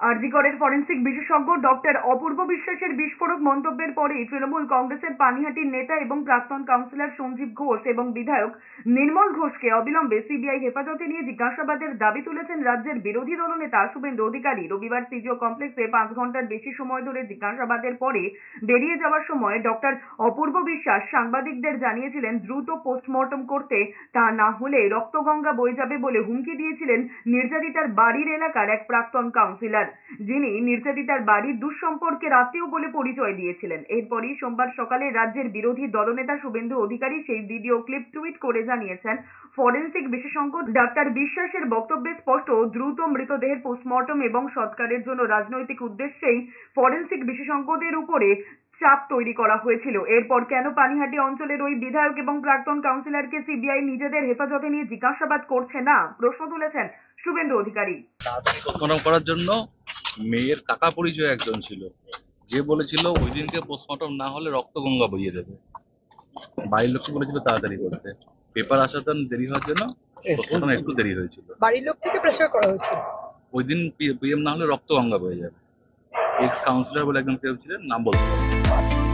আরজিকরের ফরেন্সিক বিশেষজ্ঞ ডক্টর অপূর্ব বিশ্বাসের বিস্ফোরক মন্তব্যের পরেই তৃণমূল কংগ্রেসের পানিহাটির নেতা এবং প্রাক্তন কাউন্সিলর সঞ্জীব ঘোষ এবং বিধায়ক নির্মল ঘোষকে অবিলম্বে সিবিআই হেফাজতে নিয়ে জিজ্ঞাসাবাদের দাবি তুলেছেন রাজ্যের বিরোধী দলনেতা শুভেন্দু অধিকারী। রবিবার সিজিও কমপ্লেক্সে 5 ঘন্টার বেশি সময় ধরে জিজ্ঞাসাবাদের পরে বেরিয়ে যাওয়ার সময় ডক্টর অপূর্ব বিশ্বাস সাংবাদিকদের জানিয়েছিলেন দ্রুত পোস্টমর্টম করতে, তা না হলে রক্তগঙ্গা বয়ে যাবে বলে হুমকি দিয়েছিলেন নির্যাতিতার বাড়ির এলাকার এক প্রাক্তন কাউন্সিলর, যিনি নির্যাতিতার বাড়ির দুঃসম্পর্কের আত্মীয় বলে পরিচয় দিয়েছিলেন। এরপরই সোমবার সকালে রাজ্যের বিরোধী দলনেতা শুভেন্দু অধিকারী সেই ভিডিও ক্লিপ টুইট করে জানিয়েছেন, ফরেনসিক বিশেষজ্ঞ ডাক্তার বিশ্বাসের বক্তব্যে স্পষ্ট, দ্রুত মৃতদেহের পোস্টমর্টম এবং সৎকারের জন্য রাজনৈতিক উদ্দেশ্যেই ফরেনসিক বিশেষজ্ঞদের উপরে চাপ তৈরি করা হয়েছিল। এরপর কেন পানিহাটি অঞ্চলের ওই বিধায়ক এবং প্রাক্তন কাউন্সিলরকে সিবিআই নিজেদের হেফাজতে নিয়ে জিজ্ঞাসাবাদ করছে না, প্রশ্ন তুলেছেন শুভেন্দু অধিকারী। পোস্টমর্টম করার জন্য মেয়ের কাকা পরিচয় একজন ছিল, যে বলেছিল ওই দিনকে পোস্টমর্টম না হলে রক্তগঙ্গা বইয়ে দেবে। বাড়ির লোককে বলেছিল তাড়াতাড়ি করতে, পেপার আসাতে দেরি হওয়ার জন্য পোস্টমর্টম একটু দেরি হয়েছিল। বাড়ির লোক থেকে প্রেসার করা হয়েছিল ওই দিন পিএম না হলে রক্তগঙ্গা বয়ে যাবে। এক্স কাউন্সিলর বলে একজন কেউ ছিলেন, নাম বলতে পারবো না।